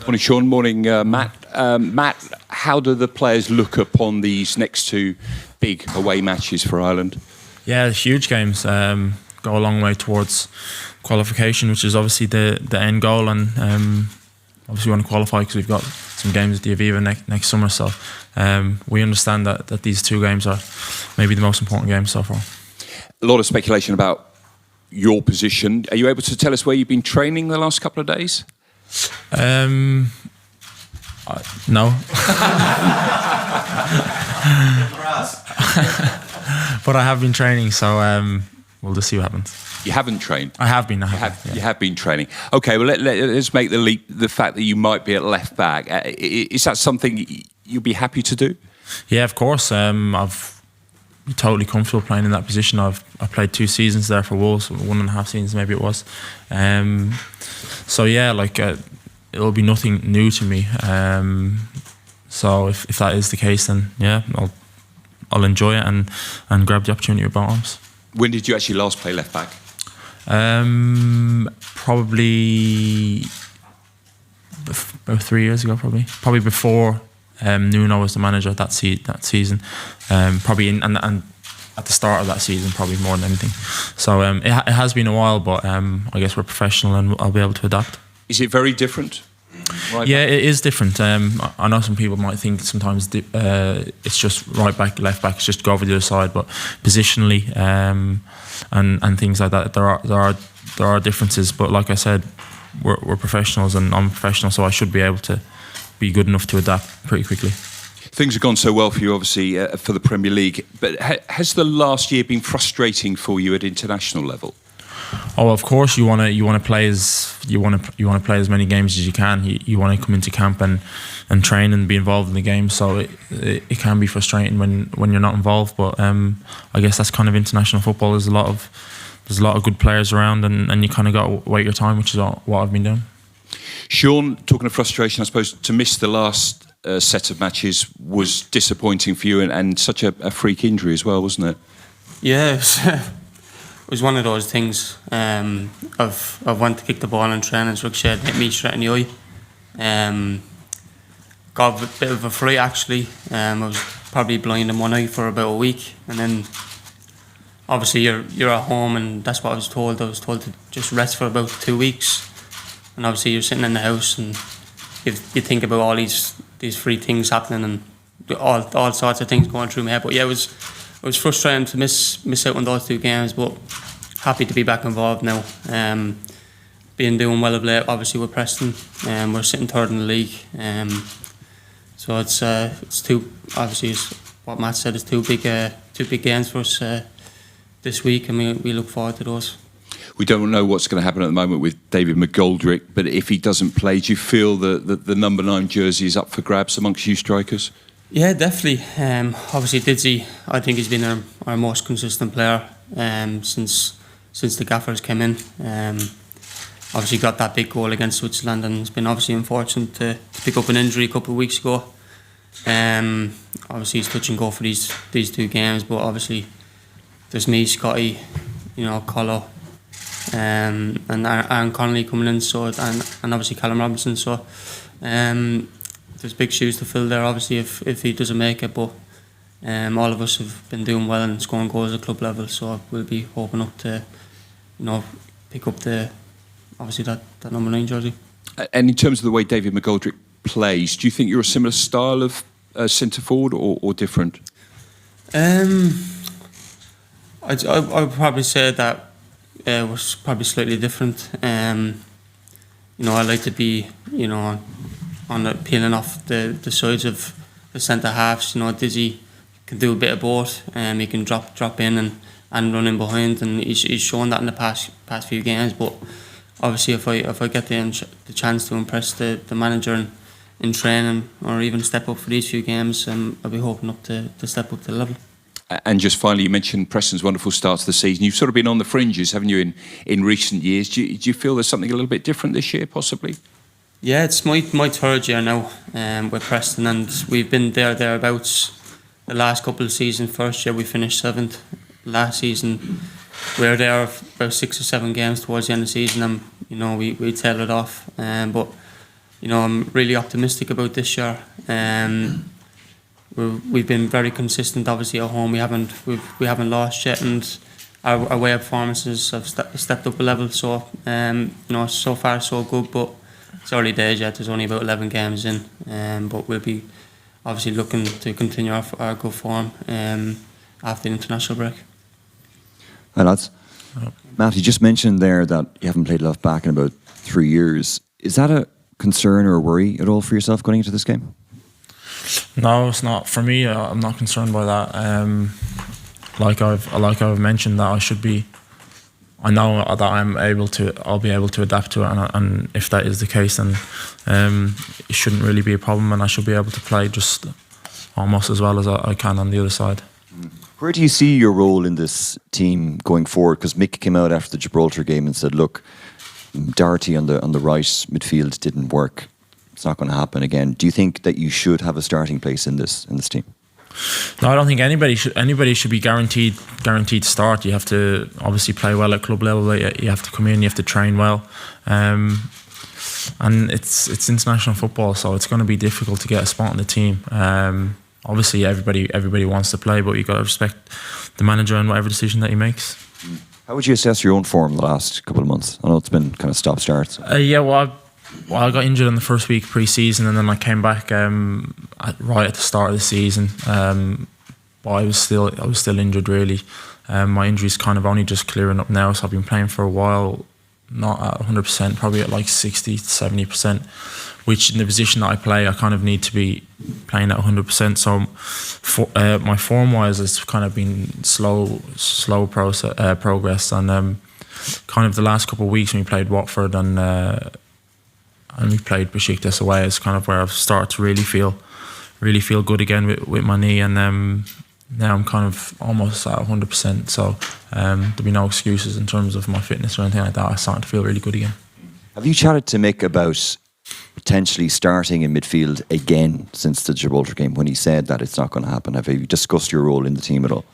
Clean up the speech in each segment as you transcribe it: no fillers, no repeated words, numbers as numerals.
Morning, Sean. Morning, Matt. Matt, how do the players look upon these next two big away matches for Ireland? Yeah, huge games. Go a long way towards qualification, which is obviously the end goal, and obviously we want to qualify because we've got some games at the Aviva next summer. So we understand that these two games are maybe the most important games so far. A lot of speculation about your position. Are you able to tell us where you've been training the last couple of days? No. But I have been training, so we'll just see what happens. You haven't trained? I have been. You have been training. Okay, well, let's make the leap. The fact that you might be at left back, is that something you'd be happy to do? Yeah, of course. I've totally comfortable playing in that position. I played 2 seasons there for Wolves, 1.5 seasons maybe it was. So yeah, it'll be nothing new to me. So if that is the case, then yeah, I'll enjoy it and grab the opportunity with both arms. When did you actually last play left back? Probably about 3 years ago. Probably before Nuno was the manager that season. Probably and at the start of that season, probably more than anything. So it has been a while, but I guess we're professional and I'll be able to adapt. Is it very different? Right yeah, back? It is different. I know some people might think sometimes it's just right back, left back, it's just go over the other side, but positionally and things like that, there are differences. But like I said, we're professionals and I'm a professional, so I should be able to be good enough to adapt pretty quickly. Things have gone so well for you, obviously, for the Premier League. But has the last year been frustrating for you at international level? Oh, of course, you want to play as many games as you can. You want to come into camp and train and be involved in the game. So it can be frustrating when you're not involved. But I guess that's kind of international football. There's a lot of good players around, and you kind of got to wait your time, which is what I've been doing. Sean, talking of frustration, I suppose to miss the last set of matches was disappointing for you, and such a freak injury as well, wasn't it? Yeah. It was one of those things. I've wanted to kick the ball in training, so it hit me straight in the eye. Got a bit of a fright actually. I was probably blind in one eye for about a week, and then obviously you're at home, and that's what I was told. I was told to just rest for about 2 weeks, and obviously you're sitting in the house and you think about all these free things happening and all sorts of things going through my head. But yeah, it was frustrating to miss out on those 2 games, but happy to be back involved now. Been doing well of late, obviously with Preston. We're sitting 3rd in the league. So it's 2. Obviously, it's what Matt said, it's 2 big games for us this week, and we look forward to those. We don't know what's going to happen at the moment with David McGoldrick, but if he doesn't play, do you feel that the number 9 jersey is up for grabs amongst you strikers? Yeah, definitely. Obviously, Didsy, I think he's been our most consistent player since the gaffers came in. Obviously, got that big goal against Switzerland, and it's been obviously unfortunate to pick up an injury a couple of weeks ago. Obviously, he's touch and go for these 2 games, but obviously, there's me, Scotty, Colo, and Aaron Connolly coming in, so and obviously Callum Robinson. So. There's big shoes to fill there, obviously, if he doesn't make it, but all of us have been doing well and scoring goals at club level, so we'll be hoping up to, pick up that number 9 jersey. And in terms of the way David McGoldrick plays, do you think you're a similar style of centre forward or different? I would probably say that was probably slightly different. I like to be, peeling off the sides of the centre halves. Dizzy can do a bit of both. He can drop in and run in behind, and he's shown that in the past few games. But obviously, if I get the chance to impress the manager in training, or even step up for these few games, I'll be hoping up to step up to the level. And just finally, you mentioned Preston's wonderful start to the season. You've sort of been on the fringes, haven't you, in recent years? Do you feel there's something a little bit different this year, possibly? Yeah, it's my 3rd year now with Preston, and we've been thereabouts the last couple of seasons. First year we finished 7th. Last season we were there about 6 or 7 games towards the end of the season, and we tailed it off. But I'm really optimistic about this year. We've been very consistent, obviously at home. We haven't lost yet, and our away performances have stepped up a level. So so far so good, but it's early days yet. There's only about 11 games in, but we'll be obviously looking to continue our good form after the international break. Hi lads. Matt, you just mentioned there that you haven't played left back in about 3 years. Is that a concern or a worry at all for yourself going into this game? No, it's not. For me, I'm not concerned by that. Like I've mentioned, that I know that I'll be able to adapt to it, and if that is the case, then it shouldn't really be a problem, and I should be able to play just almost as well as I can on the other side. Where do you see your role in this team going forward? Because Mick came out after the Gibraltar game and said, look, Doherty on the right midfield didn't work. It's not going to happen again. Do you think that you should have a starting place in this team? No, I don't think anybody should be guaranteed to start. You have to obviously play well at club level. You have to come in. You have to train well, and it's international football, so it's going to be difficult to get a spot in the team. Obviously, everybody wants to play, but you've got to respect the manager and whatever decision that he makes. How would you assess your own form the last couple of months? I know it's been kind of stop-start. I got injured in the first week pre-season, and then I came back right at the start of the season. But I was still injured really. My injury's kind of only just clearing up now, so I've been playing for a while, not at 100%, probably at like 60 to 70%, which in the position that I play, I kind of need to be playing at 100%. So my form-wise has kind of been slow progress, and kind of the last couple of weeks when we played Watford and we played Besiktas away is kind of where I've started to really feel good again with my knee, and now I'm kind of almost at 100%. So there'll be no excuses in terms of my fitness or anything like that. I'm starting to feel really good again. Have you chatted to Mick about potentially starting in midfield again since the Gibraltar game, when he said that it's not going to happen? Have you discussed your role in the team at all?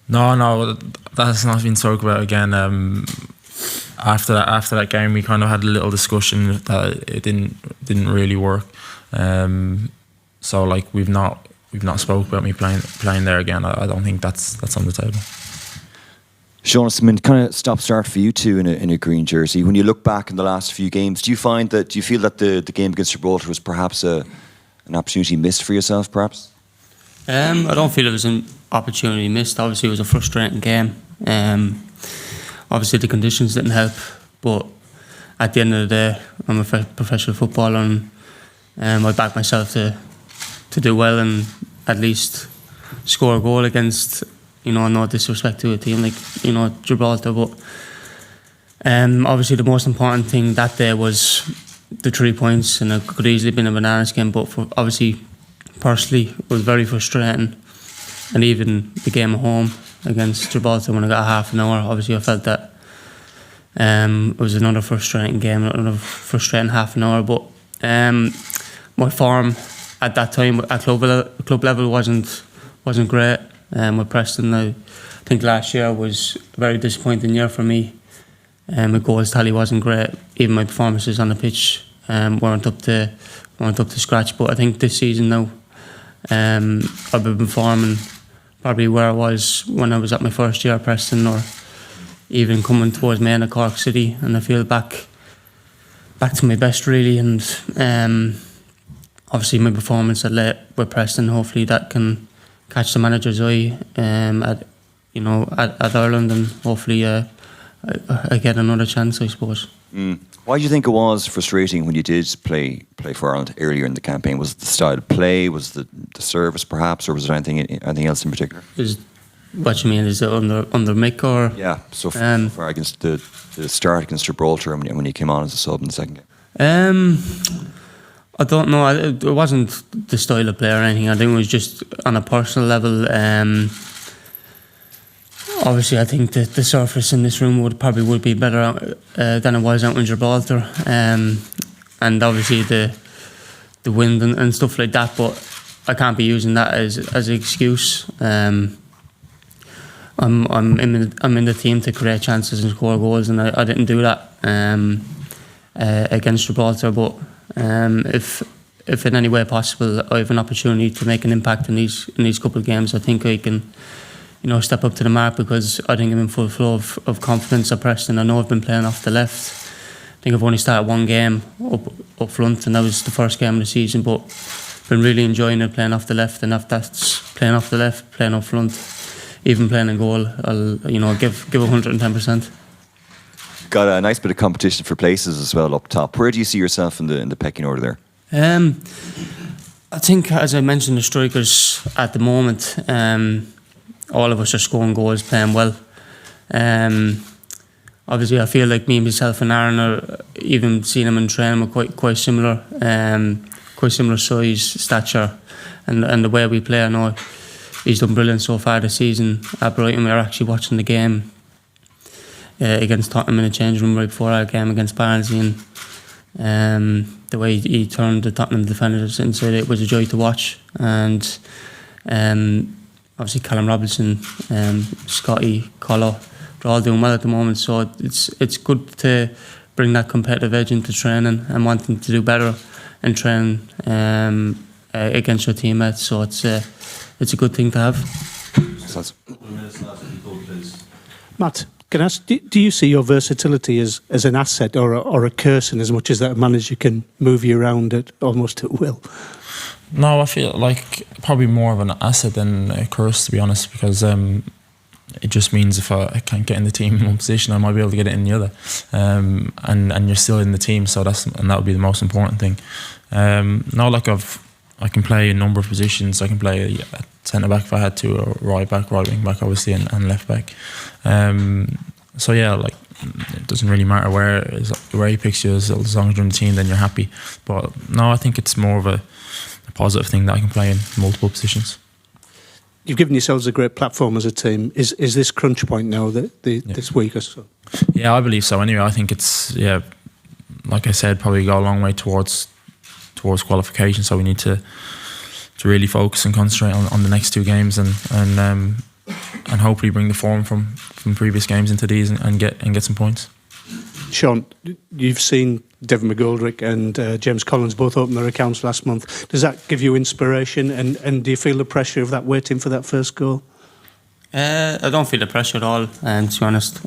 No, that's not been talked about again. After that game, we kind of had a little discussion that it didn't really work. So like we've not spoke about me playing there again. I don't think that's on the table. Sean, it's been kind of stop-start for you two in a green jersey. When you look back in the last few games, do you feel that the game against Gibraltar was perhaps an opportunity missed for yourself, perhaps? I don't feel it was an opportunity missed. Obviously, it was a frustrating game. Obviously, the conditions didn't help, but at the end of the day, I'm a professional footballer, and I back myself to do well and at least score a goal against, no disrespect to a team like, Gibraltar, but obviously the most important thing that day was the 3 points, and it could easily have been a banana skin, but obviously, personally, it was very frustrating. And even the game at home against Gibraltar, when I got half an hour, obviously I felt that it was another frustrating game, another frustrating half an hour, but my form at that time at club level wasn't great. With Preston, I think last year was a very disappointing year for me. My goals tally wasn't great. Even my performances on the pitch weren't up to scratch. But I think this season now, I've been performing probably where I was when I was at my first year at Preston, or even coming towards Maine at Cork City, and I feel back to my best really. And obviously my performance at late with Preston, hopefully that can catch the manager's eye at Ireland, and hopefully I get another chance, I suppose. Why do you think it was frustrating when you did play for Ireland earlier in the campaign? Was it the style of play? Was it the service perhaps, or was it anything else in particular? What you mean, is it under Mick or? Yeah, so far against the start against Gibraltar, and when you came on as a sub in the second game. I don't know. It wasn't the style of play or anything. I think it was just on a personal level. Obviously, I think that the surface in this room would be better than it was out in Gibraltar, and obviously the wind and stuff like that. But I can't be using that as an excuse. I'm in the team to create chances and score goals, and I didn't do that against Gibraltar. But If in any way possible I have an opportunity to make an impact in these couple of games, I think I can, step up to the mark, because I think I'm in full flow of confidence at Preston. I know I've been playing off the left. I think I've only started one game up front, and that was the first game of the season, but been really enjoying it, playing off the left. And if that's playing off the left, playing up front, even playing in goal, I'll give 110%. Got a nice bit of competition for places as well up top. Where do you see yourself in the pecking order there? I think, as I mentioned, the strikers at the moment, all of us are scoring goals, playing well. Obviously, I feel like me, myself, and Aaron are, even seeing him in training, we're quite similar, quite similar size, stature, and the way we play. I know he's done brilliant so far this season at Brighton. We were actually watching the game against Tottenham in the changing room right before our game against Barnsley, and the way he turned the Tottenham defenders inside, it was a joy to watch. And obviously Callum Robinson, Scotty, Colo, they're all doing well at the moment, so it's good to bring that competitive edge into training and wanting to do better in training against your teammates, so it's a good thing to have. Matt, can I ask, do you see your versatility as an asset or a curse, in as much as that a manager can move you around almost at will? No, I feel like probably more of an asset than a curse, to be honest, because it just means if I can't get in the team in one position, I might be able to get it in the other, and you're still in the team, so that would be the most important thing. No, like I can play a number of positions. I can play a centre back if I had to, or right back, right wing back, obviously, and left back. So yeah, like it doesn't really matter where he picks you, as long as you're in the team, then you're happy. But no, I think it's more of a positive thing that I can play in multiple positions. You've given yourselves a great platform as a team. Is this crunch point now this week or so? Yeah, I believe so. Anyway, I think it's like I said, probably go a long way towards qualification. So we need to really focus and concentrate on the next two games and hopefully bring the form from previous games into these and get some points. Sean, you've seen Devin McGoldrick and James Collins both open their accounts last month. Does that give you inspiration, and do you feel the pressure of that waiting for that first goal? I don't feel the pressure at all, to be honest.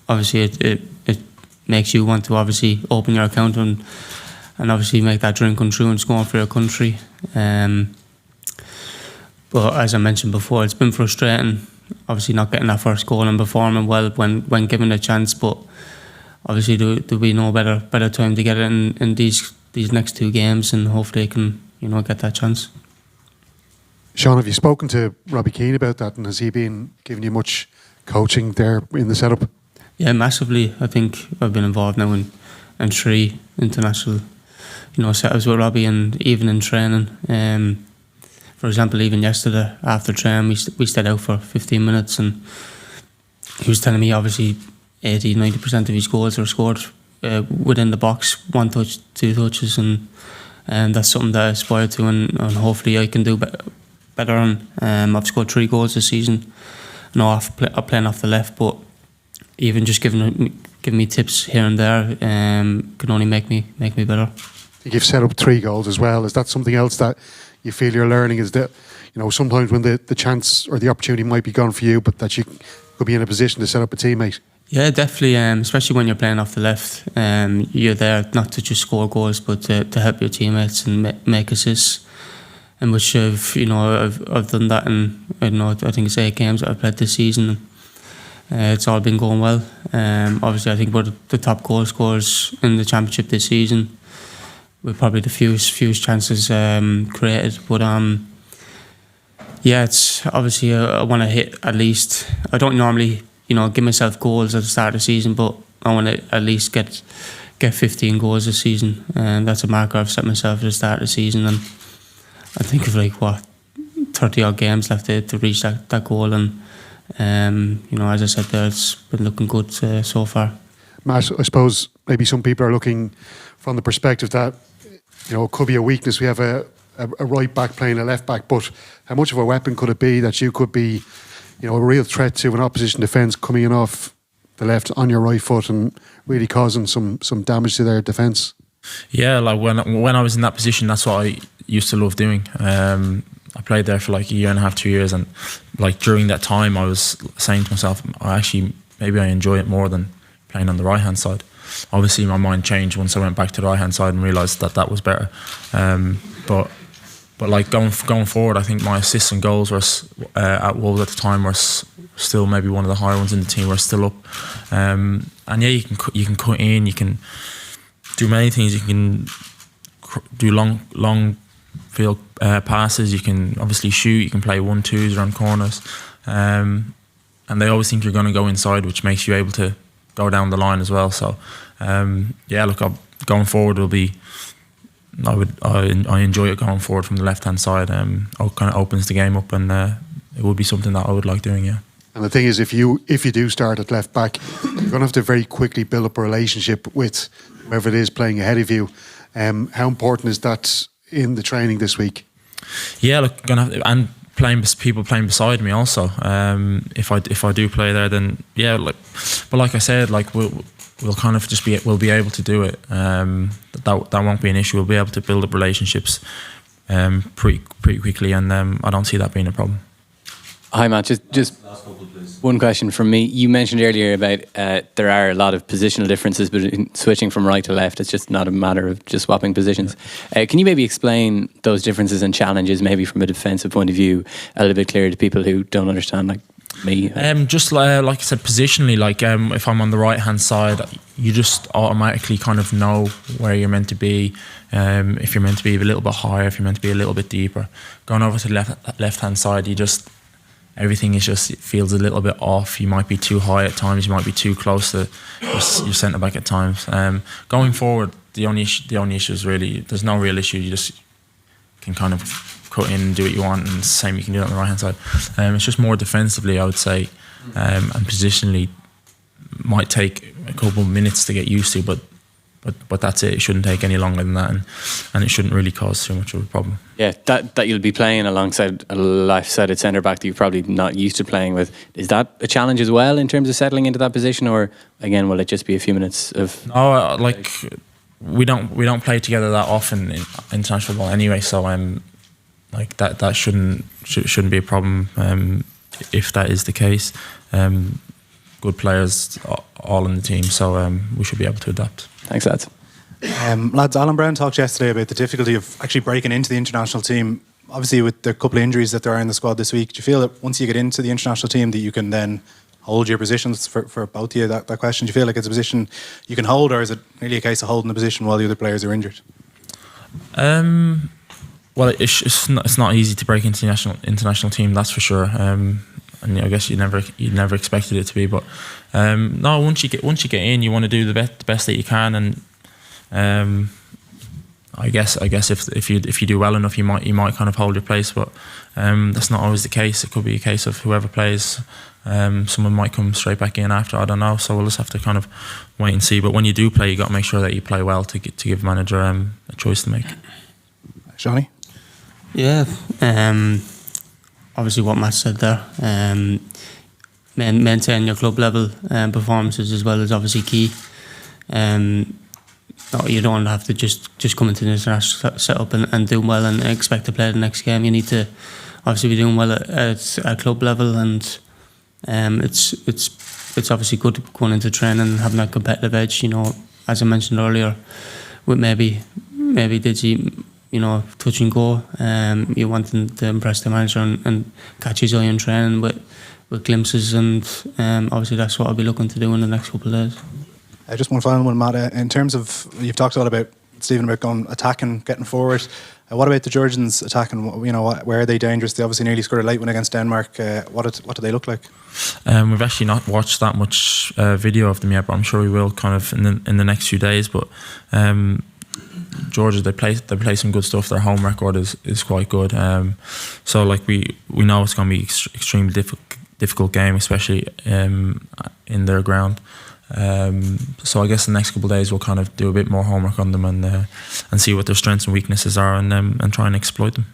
Obviously it makes you want to obviously open your account and obviously make that dream come true and score for your country. But as I mentioned before, it's been frustrating, obviously not getting that first goal and performing well when given a chance, but obviously there'll be no better time to get it in these next two games, and hopefully I can get that chance. Sean, have you spoken to Robbie Keane about that, and has he been giving you much coaching there in the setup? Yeah, massively. I think I've been involved now in 3 international setups with Robbie, and even in training. For example, even yesterday after training, we stayed out for 15 minutes, and he was telling me obviously 80-90% of his goals are scored within the box, 1 touch, 2 touches, and that's something that I aspire to, and hopefully I can do better on. I've scored 3 goals this season. No, I'm playing off the left, but even just giving me tips here and there can only make me better. You've set up 3 goals as well. Is that something else that you feel you're learning? Is that sometimes when the chance or the opportunity might be gone for you, but that you could be in a position to set up a teammate? Yeah, definitely. Especially when you're playing off the left, you're there not to just score goals, but to help your teammates and make assists. And which I've done that in I think it's 8 games that I've played this season. It's all been going well. Obviously, I think we're the top goal scorers in the championship this season, with probably the fewest chances created. But it's obviously I want to hit at least. I don't normally give myself goals at the start of the season, but I want to at least get 15 goals this season, and that's a marker I've set myself at the start of the season. And I think of 30 odd games left to reach that goal, and as I said there, it's been looking good so far. Matt, I suppose maybe some people are looking from the perspective that it could be a weakness. We have a right back playing a left back, but how much of a weapon could it be that you could be a real threat to an opposition defence coming in off the left on your right foot and really causing some damage to their defence? Yeah, like when I was in that position, that's what I used to love doing. I played there for like a year and a half, 2 years, and like during that time, I was saying to myself, maybe I enjoy it more than playing on the right hand side. Obviously, my mind changed once I went back to the right hand side and realised that was better. But like going forward, I think my assists and goals were at Wolves at the time were still maybe one of the higher ones in the team. We're still up, and yeah, you can cut in, you can do many things. You can do long field passes. You can obviously shoot. You can play 1-2s around corners, and they always think you're going to go inside, which makes you able to go down the line as well. So yeah, look, going forward will be. I enjoy it going forward from the left hand side. It kind of opens the game up, and it would be something that I would like doing. Yeah. And the thing is, if you do start at left back, you're going to have to very quickly build up a relationship with whoever it is playing ahead of you. How important is that in the training this week? Yeah, look, and people playing beside me also. If I do play there, then yeah. But like I said, like we'll kind of just we'll be able to do it. That won't be an issue. We'll be able to build up relationships pretty quickly, and I don't see that being a problem. Hi Matt, just one question from me. You mentioned earlier about there are a lot of positional differences between switching from right to left. It's just not a matter of just swapping positions. Can you maybe explain those differences and challenges, maybe from a defensive point of view, a little bit clearer to people who don't understand, like me? Just like I said, positionally, like if I'm on the right hand side, you just automatically kind of know where you're meant to be. If you're meant to be a little bit higher, if you're meant to be a little bit deeper. Going over to the left hand side, everything is just, it feels a little bit off. You might be too high at times. You might be too close to your centre back at times. Going forward, the only issue is really, there's no real issue. You just can kind of cut in and do what you want, and the same you can do it on the right hand side. It's just more defensively, I would say, and positionally might take a couple of minutes to get used to, but that's it. It shouldn't take any longer than that, and it shouldn't really cause too much of a problem. Yeah, that you'll be playing alongside a left-sided centre back that you're probably not used to playing with. Is that a challenge as well in terms of settling into that position, or again, will it just be a few minutes of? No, like we don't play together that often in international football anyway. So like that shouldn't be a problem. If that is the case, good players all in the team, so we should be able to adapt. Thanks, lads. Lads, Alan Brown talked yesterday about the difficulty of actually breaking into the international team. Obviously, with the couple of injuries that there are in the squad this week, do you feel that once you get into the international team that you can then hold your positions for both of you? That question, do you feel like it's a position you can hold, or is it really a case of holding the position while the other players are injured? Well, it's not easy to break into the international team, that's for sure. And I guess you never expected it to be, but no. Once you get in, you want to do the best that you can, and I guess if you do well enough, you might kind of hold your place, but that's not always the case. It could be a case of whoever plays, someone might come straight back in after. I don't know, so we'll just have to kind of wait and see. But when you do play, you got to make sure that you play well to give manager a choice to make. Seani? Yeah. Obviously what Matt said there, maintain your club level performances as well is obviously key. No, you don't have to just come into the international setup and do well and expect to play the next game. You need to obviously be doing well at club level, and it's obviously good going into training and having that competitive edge. You know, as I mentioned earlier, with maybe Digi, you know, touch and go. You want them to impress the manager and catch his eye in training with glimpses, and obviously that's what I'll be looking to do in the next couple of days. Just one final one, Matt. In terms of, you've talked a lot about, Stephen, about going attacking, getting forward. What about the Georgians attacking? You know, where are they dangerous? They obviously nearly scored a late one against Denmark. What do they look like? We've actually not watched that much video of them yet, but I'm sure we will kind of in the next few days. But Georgia, they play some good stuff. Their home record is quite good. So like we know it's going to be extremely difficult game, especially in their ground. So I guess the next couple of days we'll kind of do a bit more homework on them and see what their strengths and weaknesses are, and try and exploit them.